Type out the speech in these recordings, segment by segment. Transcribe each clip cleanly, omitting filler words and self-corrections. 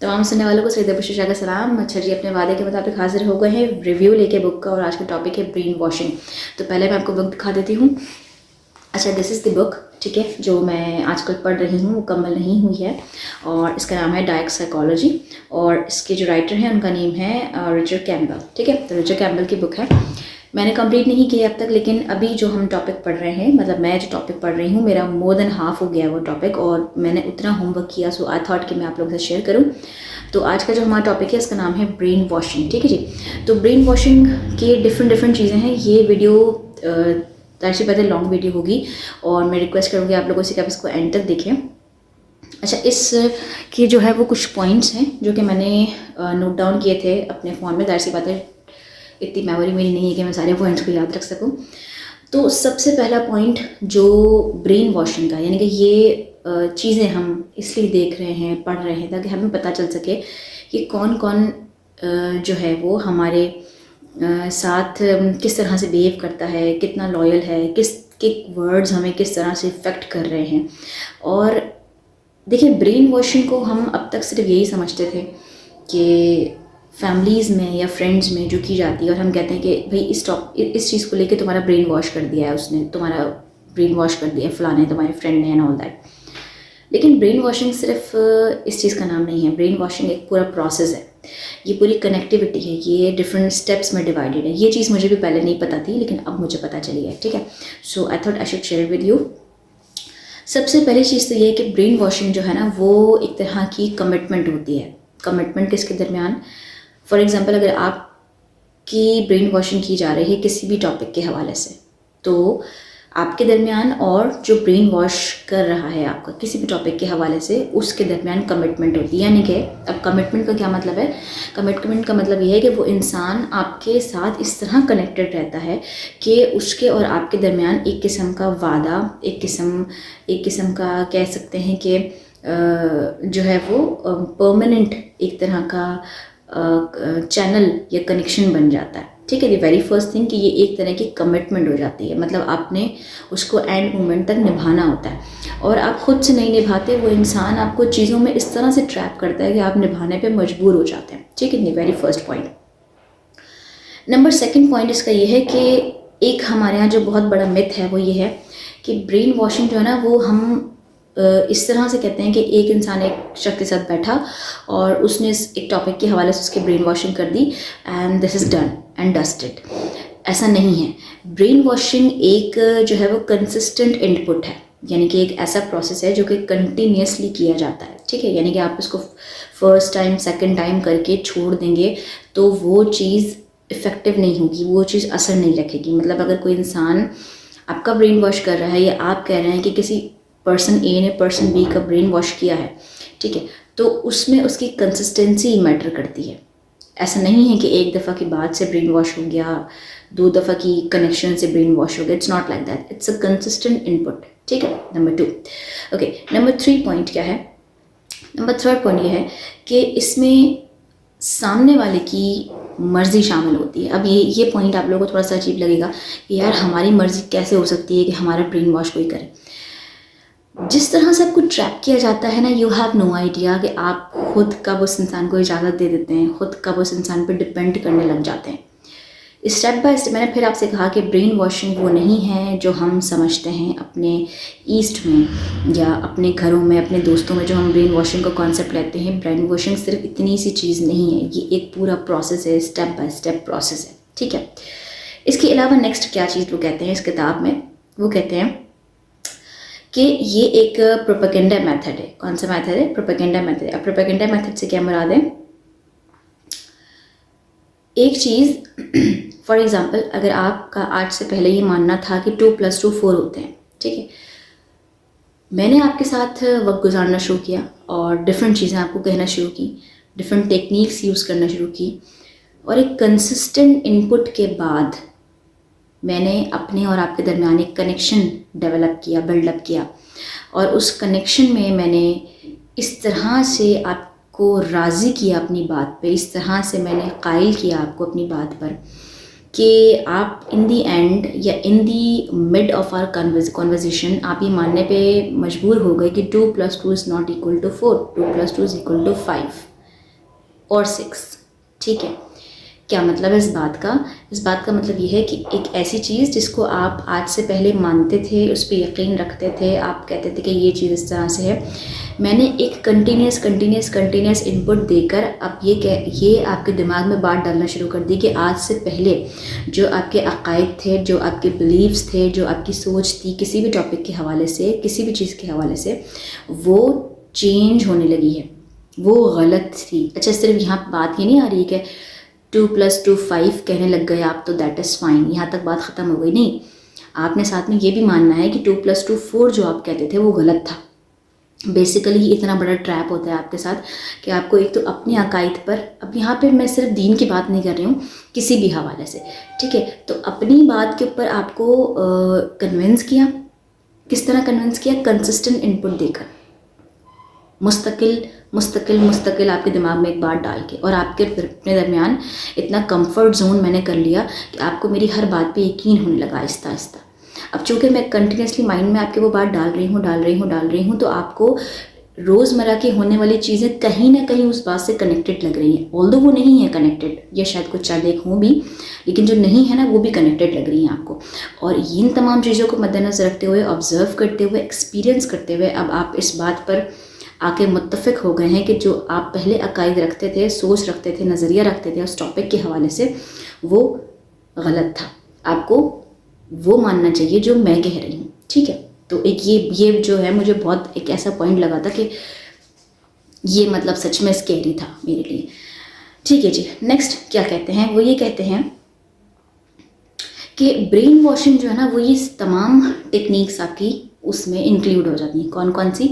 तमाम सुनने वालों को सईदा बुशरा का सलाम। अच्छा जी, अपने वादे के मुताबिक हाजिर हो गए हैं रिव्यू लेके बुक का, और आज का टॉपिक है ब्रेन वॉशिंग। तो पहले मैं आपको बुक दिखा देती हूँ। अच्छा, दिस इज़ द बुक, ठीक है, जो मैं आजकल पढ़ रही हूँ, मुकम्मल नहीं हुई है, और इसका नाम है डार्क साइकोलॉजी, और इसके जो राइटर हैं उनका नेम है रिचर्ड कैम्पबेल, ठीक है। तो रिचर्ड कैम्पबेल की बुक है, मैंने कंप्लीट नहीं की अब तक, लेकिन अभी जो हम टॉपिक पढ़ रहे हैं, मतलब मैं जो टॉपिक पढ़ रही हूँ, मेरा मोर देन हाफ हो गया वो टॉपिक, और मैंने उतना होमवर्क किया, सो आई थॉट कि मैं आप लोगों से शेयर करूँ। तो आज का जो हमारा टॉपिक है इसका नाम है ब्रेन वॉशिंग, ठीक है जी। तो ब्रेन वॉशिंग की डिफरेंट चीज़ें हैं। ये वीडियो दरअसल पहले लॉन्ग वीडियो होगी, और मैं रिक्वेस्ट करूँगी आप लोगों से कि आप इसको एंड तक देखें। अच्छा, इस के जो है वो कुछ पॉइंट्स हैं जो कि मैंने नोट डाउन किए थे अपने फ़ोन में। दरअसल बात है, इतनी मेमोरी मेरी नहीं है कि मैं सारे पॉइंट्स को याद रख सकूं। तो सबसे पहला पॉइंट जो ब्रेन वॉशिंग का, यानी कि ये चीज़ें हम इसलिए देख रहे हैं, पढ़ रहे हैं, ताकि हमें पता चल सके कि कौन कौन जो है वो हमारे साथ किस तरह से बिहेव करता है, कितना लॉयल है, किस के वर्ड्स हमें किस तरह से इफ़ेक्ट कर रहे हैं। और देखिए, ब्रेन वॉशिंग को हम अब तक सिर्फ यही समझते थे कि फैमिलीज़ में या फ्रेंड्स में जो की जाती है, और हम कहते हैं कि भाई इस चीज़ को लेके तुम्हारा ब्रेन वॉश कर दिया है उसने, तुम्हारा ब्रेन वॉश कर दिया है फलाने, तुम्हारे फ्रेंड ने, एंड ऑल दैट। लेकिन ब्रेन वॉशिंग सिर्फ इस चीज़ का नाम नहीं है। ब्रेन वॉशिंग एक पूरा प्रोसेस है, ये पूरी कनेक्टिविटी है, ये डिफरेंट स्टेप्स में डिवाइडेड है। ये चीज़ मुझे भी पहले नहीं पता थी, लेकिन अब मुझे पता चली है, ठीक है। So I thought I should share with you. सबसे पहली चीज़ तो ये है कि ब्रेन वॉशिंग जो है ना, वो एक तरह की कमिटमेंट होती है। कमिटमेंट किसके दरमियान? फॉर एग्ज़ाम्पल, अगर आपकी ब्रेन वॉशिंग की जा रही है किसी भी टॉपिक के हवाले से, तो आपके दरमियान और जो ब्रेन वॉश कर रहा है आपका किसी भी टॉपिक के हवाले से, उसके दरमियान कमिटमेंट होती है। यानी कि अब कमिटमेंट का क्या मतलब है? कमिटमेंट का मतलब ये है कि वो इंसान आपके साथ इस तरह कनेक्टेड रहता है कि उसके और आपके दरमियान एक किस्म का वादा, एक किस्म का कह सकते हैं कि जो है वो परमानेंट एक तरह का चैनल या कनेक्शन बन जाता है, ठीक है। द वेरी फर्स्ट थिंग कि ये एक तरह की कमिटमेंट हो जाती है, मतलब आपने उसको एंड मोमेंट तक निभाना होता है, और आप खुद से नहीं निभाते, वो इंसान आपको चीज़ों में इस तरह से ट्रैप करता है कि आप निभाने पे मजबूर हो जाते हैं, ठीक है। The very first point. Number second point इसका ये है कि एक हमारे यहाँ जो बहुत बड़ा मिथ है वो ये है कि ब्रेन वॉशिंग जो है ना, वो हम इस तरह से कहते हैं कि एक इंसान एक शख्स के साथ बैठा और उसने एक टॉपिक के हवाले से उसकी ब्रेन वॉशिंग कर दी, and this is done and dusted. ऐसा नहीं है। ब्रेन वॉशिंग एक जो है वो कंसिस्टेंट इनपुट है, यानी कि एक ऐसा प्रोसेस है जो कि कंटिन्यूसली किया जाता है, ठीक है। यानी कि आप इसको फर्स्ट टाइम सेकंड टाइम करके छोड़ देंगे तो वो चीज़ इफ़ेक्टिव नहीं होगी, वो चीज़ असर नहीं रखेगी। मतलब अगर कोई इंसान आपका ब्रेन वॉश कर रहा है, या आप कह रहे हैं कि किसी पर्सन ए ने पर्सन बी का ब्रेन वॉश किया है, ठीक है, तो उसमें उसकी कंसिस्टेंसी मैटर करती है। ऐसा नहीं है कि एक दफ़ा की बात से ब्रेन वॉश हो गया, 2 दफ़ा की कनेक्शन से ब्रेन वॉश हो गया। It's not like that, it's a consistent input, ठीक है। नंबर 2। ओके, नंबर 3 पॉइंट क्या है? नंबर 3 पॉइंट ये है कि इसमें सामने वाले की मर्ज़ी शामिल होती है। अब ये पॉइंट आप लोगों को थोड़ा सा अजीब लगेगा कि यार हमारी मर्ज़ी कैसे हो सकती है कि हमारा ब्रेन वॉश कोई करे। जिस तरह से आपको ट्रैप किया जाता है ना, यू हैव नो आइडिया कि आप खुद कब उस इंसान को इजाज़त दे देते हैं, खुद कब उस इंसान पर डिपेंड करने लग जाते हैं। स्टेप बाय स्टेप मैंने फिर आपसे कहा कि ब्रेन वॉशिंग वो नहीं है जो हम समझते हैं अपने ईस्ट में या अपने घरों में, अपने दोस्तों में, जो हम ब्रेन वॉशिंग का कॉन्सेप्ट लेते हैं। ब्रेन वॉशिंग सिर्फ इतनी सी चीज़ नहीं है, ये एक पूरा प्रोसेस है, स्टेप बाय स्टेप प्रोसेस है, ठीक है। इसके अलावा नेक्स्ट क्या चीज़ वो कहते हैं इस किताब में, वो कहते हैं कि ये एक प्रोपेगेंडा मेथड है। कौन सा मेथड है? Propaganda method. अब प्रोपेगेंडा मेथड से क्या मुराद है? एक चीज़ फॉर एग्ज़ाम्पल, अगर आपका आज से पहले ये मानना था कि 2 + 2 4 होते हैं, ठीक है, मैंने आपके साथ वक्त गुजारना शुरू किया और डिफरेंट चीज़ें आपको कहना शुरू की, डिफरेंट टेक्निक्स यूज़ करना शुरू की, और एक कंसिस्टेंट इनपुट के बाद मैंने अपने और आपके दरमियान एक कनेक्शन डेवलप किया, बिल्डअप किया, और उस कनेक्शन में मैंने इस तरह से आपको राज़ी किया अपनी बात पे, इस तरह से मैंने कायल किया आपको अपनी बात पर कि आप इन दी एंड या इन दी मिड ऑफ आवर कॉन्वर्जेशन आप ये मानने पे मजबूर हो गए कि 2 + 2 is not equal to 4, 2 + 2 is equal to 5, और 6। ठीक है, क्या मतलब है इस बात का? इस बात का मतलब ये है कि एक ऐसी चीज़ जिसको आप आज से पहले मानते थे, उस पर यकीन रखते थे, आप कहते थे कि ये चीज़ इस तरह से है, मैंने एक कंटिन्यूस इनपुट देकर अब ये आपके दिमाग में बात डालना शुरू कर दी कि आज से पहले जो आपके अकायद थे, जो आपके बिलीव्स थे, जो आपकी सोच थी किसी भी टॉपिक के हवाले से, किसी भी चीज़ के हवाले से, वो चेंज होने लगी है, वो गलत थी। अच्छा, सिर्फ यहाँ बात ये नहीं आ रही कि 2 + 2 5 कहने लग गए आप तो दैट इज़ फाइन, यहाँ तक बात ख़त्म हो गई। नहीं, आपने साथ में ये भी मानना है कि 2 + 2 4 जो आप कहते थे वो गलत था। बेसिकली इतना बड़ा ट्रैप होता है आपके साथ कि आपको एक तो अपने अकायद पर, अब यहाँ पे मैं सिर्फ दीन की बात नहीं कर रही हूँ, किसी भी हवाले से, ठीक है, तो अपनी बात के ऊपर आपको कन्विंस किया। किस तरह कन्विंस किया? कंसिस्टेंट इनपुट देकर, मुस्तकिल आपके दिमाग में एक बात डाल के, और आपके अपने दरमियान इतना कंफर्ट जोन मैंने कर लिया कि आपको मेरी हर बात पे यकीन होने लगा आहिस्ता आहिस्ता। अब चूँकि मैं कंटिन्यूसली माइंड में आपके वो बात डाल रही हूँ तो आपको रोज़मर्रा की होने वाली चीज़ें कहीं ना कहीं उस बात से कनेक्टेड लग रही हैं, ऑल्दो वो नहीं है कनेक्टेड, या शायद कुछ ज़्यादा एक हों भी, लेकिन जो नहीं है ना वो भी कनेक्टेड लग रही हैं आपको। और इन तमाम चीज़ों को मद्देनज़र रखते हुए, ऑब्ज़र्व करते हुए, एक्सपीरियंस करते हुए, अब आप इस बात पर आके मुत्तफ़िक हो गए हैं कि जो आप पहले अकायद रखते थे, सोच रखते थे, नज़रिया रखते थे उस टॉपिक के हवाले से, वो गलत था। आपको वो मानना चाहिए जो मैं कह रही हूँ, ठीक है। तो एक ये जो है मुझे बहुत एक ऐसा पॉइंट लगा था कि ये मतलब सच में स्कैरी था मेरे लिए। ठीक है जी, नेक्स्ट क्या कहते हैं? वो ये कहते हैं कि ब्रेन वॉशिंग जो है ना, वो ये तमाम टेक्निक्स आपकी उसमें इंक्लूड हो जाती हैं। कौन कौन सी?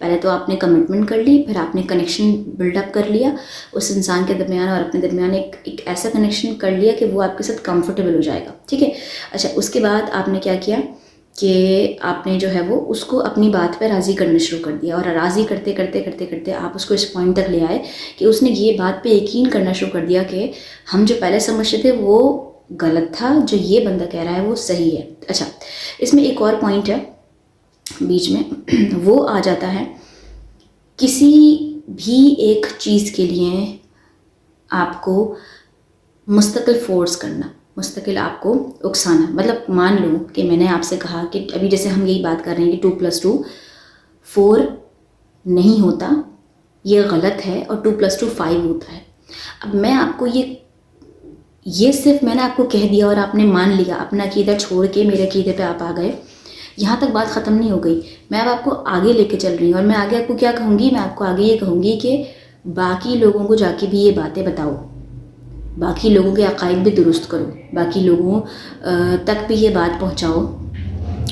पहले तो आपने कमिटमेंट कर ली, फिर आपने कनेक्शन बिल्डअप कर लिया उस इंसान के दरमियान और अपने दरमियान एक ऐसा कनेक्शन कर लिया कि वो आपके साथ कंफर्टेबल हो जाएगा, ठीक है। अच्छा, उसके बाद आपने क्या किया कि आपने जो है वो उसको अपनी बात पर राज़ी करना शुरू कर दिया, और राज़ी करते करते आप उसको इस पॉइंट तक ले आए कि उसने ये बात पे यकीन करना शुरू कर दिया कि हम जो पहले समझते थे वो गलत था, जो ये बंदा कह रहा है वो सही है। अच्छा, इसमें एक और पॉइंट है बीच में, वो आ जाता है किसी भी एक चीज़ के लिए आपको मुस्तकिल फोर्स करना, मुस्तकिल आपको उकसाना। मतलब मान लो कि मैंने आपसे कहा कि अभी जैसे हम यही बात कर रहे हैं कि 2 + 2 4 नहीं होता, ये गलत है, और 2 + 2 5 होता है। अब मैं आपको ये सिर्फ मैंने आपको कह दिया और आपने मान लिया, अपना अकीदा छोड़ के मेरे अकीदे पे आप आ गए, यहाँ तक बात ख़त्म नहीं हो गई। मैं अब आपको आगे लेके चल रही हूँ, और मैं आगे आपको क्या कहूँगी? मैं आपको आगे ये कहूँगी कि बाकी लोगों को जाके भी ये बातें बताओ, बाकी लोगों के अकायद भी दुरुस्त करो, बाकी लोगों तक भी ये बात पहुँचाओ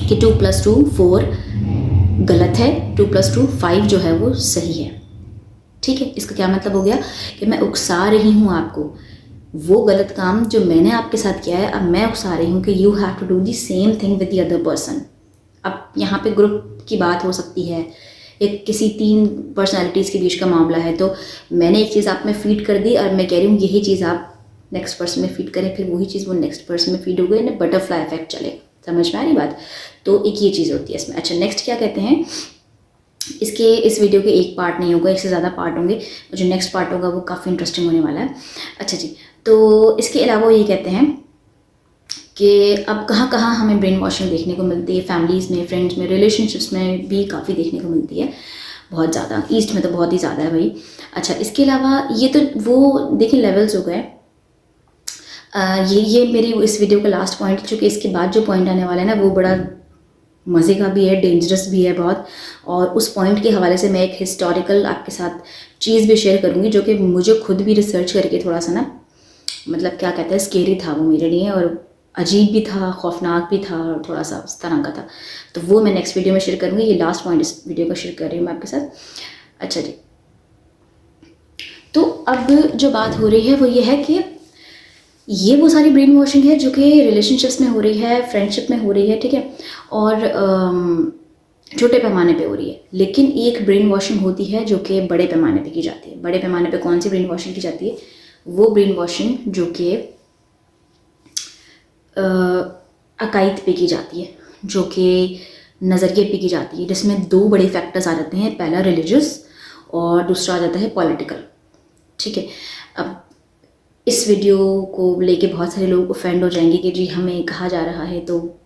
कि 2 + 2 4 गलत है, 2 + 2 5 जो है वो सही है, ठीक है। इसका क्या मतलब हो गया कि मैं उकसा रही हूँ आपको, वो गलत काम जो मैंने आपके साथ किया है, अब मैं उकसा रही हूँ कि you have to do the same thing with the other person. अब यहाँ पे ग्रुप की बात हो सकती है, एक किसी 3 पर्सनालिटीज़ के बीच का मामला है, तो मैंने एक चीज़ आप में फीड कर दी और मैं कह रही हूँ यही चीज़ आप नेक्स्ट पर्सन में फीड करें, फिर वही चीज़ वो नेक्स्ट पर्सन में फीड हो गई ना, बटरफ्लाई इफेक्ट चलेगा। समझ में आ रही बात? तो एक ये चीज़ होती है इसमें। अच्छा, नेक्स्ट क्या कहते हैं, इस वीडियो के एक पार्ट नहीं होगा, एक से ज़्यादा पार्ट होंगे, जो नेक्स्ट पार्ट होगा वो काफ़ी इंटरेस्टिंग होने वाला है। अच्छा जी, तो इसके अलावा ये कहते हैं कि अब कहाँ कहाँ हमें ब्रेन वॉशिंग देखने को मिलती है, फैमिलीज़ में, फ्रेंड्स में, रिलेशनशिप्स में भी काफ़ी देखने को मिलती है, बहुत ज़्यादा। ईस्ट में तो बहुत ही ज़्यादा है भाई। अच्छा, इसके अलावा ये तो वो देखिए लेवल्स हो गए। ये मेरी इस वीडियो का लास्ट पॉइंट, चूँकि इसके बाद जो पॉइंट आने वाला है ना वो बड़ा मज़े का भी है, डेंजरस भी है बहुत, और उस पॉइंट के हवाले से मैं एक हिस्टोरिकल आपके साथ चीज़ भी शेयर करूँगी जो कि मुझे खुद भी रिसर्च करके थोड़ा सा ना, मतलब क्या कहते हैं, स्केरी था वो मेरे लिए, और अजीब भी था, खौफनाक भी था, और थोड़ा सा उस तरह का था। तो वो मैं नेक्स्ट वीडियो में शेयर करूँगी। ये लास्ट पॉइंट इस वीडियो का शेयर कर रही हूँ मैं आपके साथ। अच्छा जी, तो अब जो बात हो रही है वो ये है कि ये वो सारी ब्रेन वॉशिंग है जो कि रिलेशनशिप्स में हो रही है, फ्रेंडशिप में हो रही है, ठीक है, और छोटे पैमाने पे हो रही है। लेकिन एक ब्रेन वॉशिंग होती है जो कि बड़े पैमाने पे की जाती है। बड़े पैमाने पे कौन सी ब्रेन वॉशिंग की जाती है? वो ब्रेन वॉशिंग जो कि अकायद पे की जाती है, जो कि नज़रिए पे की जाती है, जिसमें 2 बड़े फैक्टर्स आ जाते हैं। पहला रिलीजियस और दूसरा आ जाता है पॉलिटिकल। ठीक है। अब इस वीडियो को लेके बहुत सारे लोग ऑफेंड हो जाएंगे कि जी हमें कहा जा रहा है, तो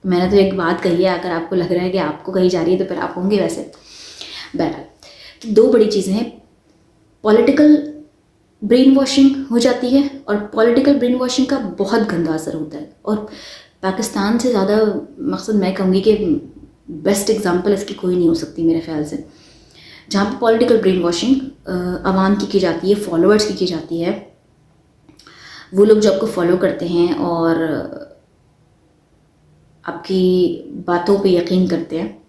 मैंने तो एक बात कही है, अगर आपको लग रहा है कि आपको कही जा रही है तो फिर आप होंगे वैसे। बहरहाल, तो दो बड़ी चीज़ें हैं, पॉलिटिकल ब्रेन वॉशिंग हो जाती है और पॉलिटिकल ब्रेन वॉशिंग का बहुत गंदा असर होता है। और पाकिस्तान से ज़्यादा मकसद मैं कहूँगी कि बेस्ट एग्जांपल इसकी कोई नहीं हो सकती मेरे ख्याल से, जहाँ पे पॉलिटिकल ब्रेन वॉशिंग आवाम की जाती है, फॉलोअर्स की जाती है। वो लोग जो आपको फॉलो करते हैं और आपकी बातों पे यकीन करते हैं।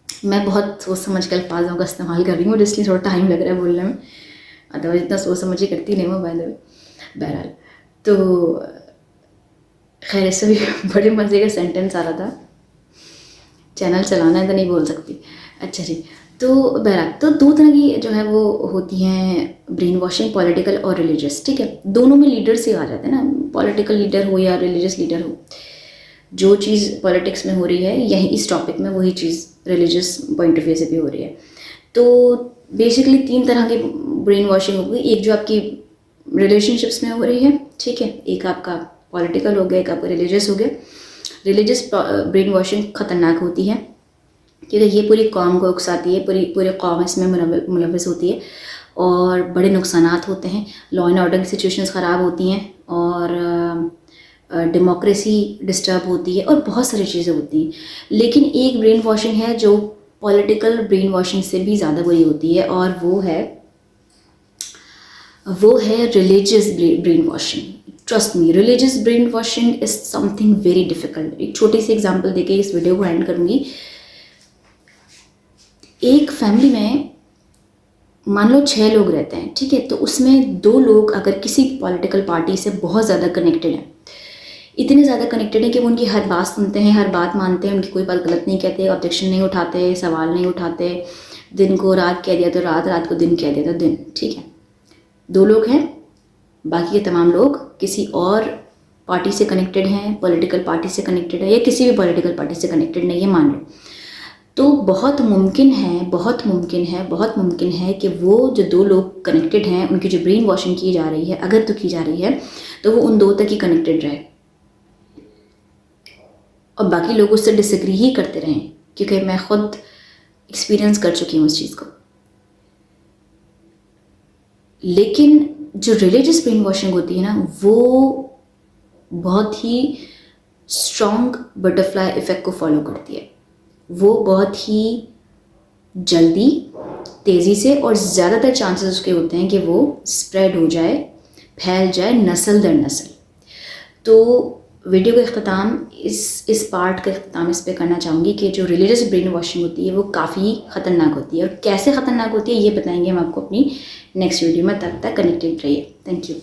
मैं बहुत सोच समझ के अल्फाजों का इस्तेमाल कर रही हूँ, इसलिए थोड़ा टाइम लग रहा है बोलने में, अदरवाइज इतना सोच समझ ही करती नहीं हूँ बाय द वे। बहरहाल, तो खैर इससे भी बड़े मज़े का सेंटेंस आ रहा था, चैनल चलाना है तो नहीं बोल सकती। अच्छा जी, तो बहरहाल, तो दो तरह की जो है वो होती हैं ब्रेन वॉशिंग, पॉलिटिकल और रिलीजियस, ठीक है। दोनों में लीडर से आ जाते हैं ना, पॉलिटिकल लीडर हो या रिलीजियस लीडर हो, जो चीज़ पॉलिटिक्स में हो रही है यही इस टॉपिक में वही चीज़ रिलीजियस पॉइंट ऑफ व्यू से भी हो रही है। तो बेसिकली तीन तरह की ब्रेन वॉशिंग होगी, एक जो आपकी रिलेशनशिप्स में हो रही है, ठीक है, एक आपका पॉलिटिकल हो गया, एक आपका रिलीजियस हो गया। रिलीजियस ब्रेन वॉशिंग ख़तरनाक होती है क्योंकि ये पूरी कौम को उकसाती है, पूरी कौम इसमें मुलव्वस होती है और बड़े नुकसानात होते हैं। लॉ एंड ऑर्डर की सिचुएशंस ख़राब होती हैं और डेमोक्रेसी डिस्टर्ब होती है और बहुत सारी चीज़ें होती हैं। लेकिन एक ब्रेन वॉशिंग है जो पॉलिटिकल ब्रेन वॉशिंग से भी ज़्यादा बुरी होती है और वो है religious brain washing. Trust me, religious brain washing is something very difficult. एक छोटी सी एग्जांपल देके इस वीडियो को एंड करूँगी। एक फैमिली में मान लो 6 लोग रहते हैं, ठीक है, तो उसमें 2 लोग अगर किसी पॉलिटिकल पार्टी से बहुत ज़्यादा कनेक्टेड हैं, इतने ज़्यादा कनेक्टेड है कि वो उनकी हर बात सुनते हैं, हर बात मानते हैं, उनकी कोई बात गलत नहीं कहते, ऑब्जेक्शन नहीं उठाते, सवाल नहीं उठाते, दिन को रात कह दिया तो रात, रात को दिन कह दिया तो दिन, ठीक है। 2 लोग हैं, बाकी के तमाम लोग किसी और पार्टी से कनेक्टेड हैं, पॉलिटिकल पार्टी से कनेक्टेड है या किसी भी पॉलिटिकल पार्टी से कनेक्टेड नहीं है मान लो, तो बहुत मुमकिन है कि वो जो 2 लोग कनेक्टेड हैं उनकी जो ब्रेन वॉशिंग की जा रही है, अगर तो की जा रही है, तो वो उन 2 तक ही कनेक्टेड रहे और बाकी लोग उससे डिसएग्री ही करते रहें, क्योंकि मैं खुद एक्सपीरियंस कर चुकी हूँ उस चीज़ को। लेकिन जो रिलीजियस ब्रेन वॉशिंग होती है ना, वो बहुत ही स्ट्रॉन्ग बटरफ्लाई इफ़ेक्ट को फॉलो करती है। वो बहुत ही जल्दी, तेज़ी से और ज़्यादातर चांसेस उसके होते हैं कि वो स्प्रेड हो जाए, फैल जाए नस्ल दर नस्ल। तो वीडियो का इख्तिताम इस पार्ट का इख्तिताम इस पे करना चाहूँगी कि जो रिलीजियस ब्रेन वॉशिंग होती है वो काफ़ी ख़तरनाक होती है और कैसे ख़तरनाक होती है ये बताएंगे हम आपको अपनी नेक्स्ट वीडियो में। तब तक कनेक्टेड रहिए। Thank you.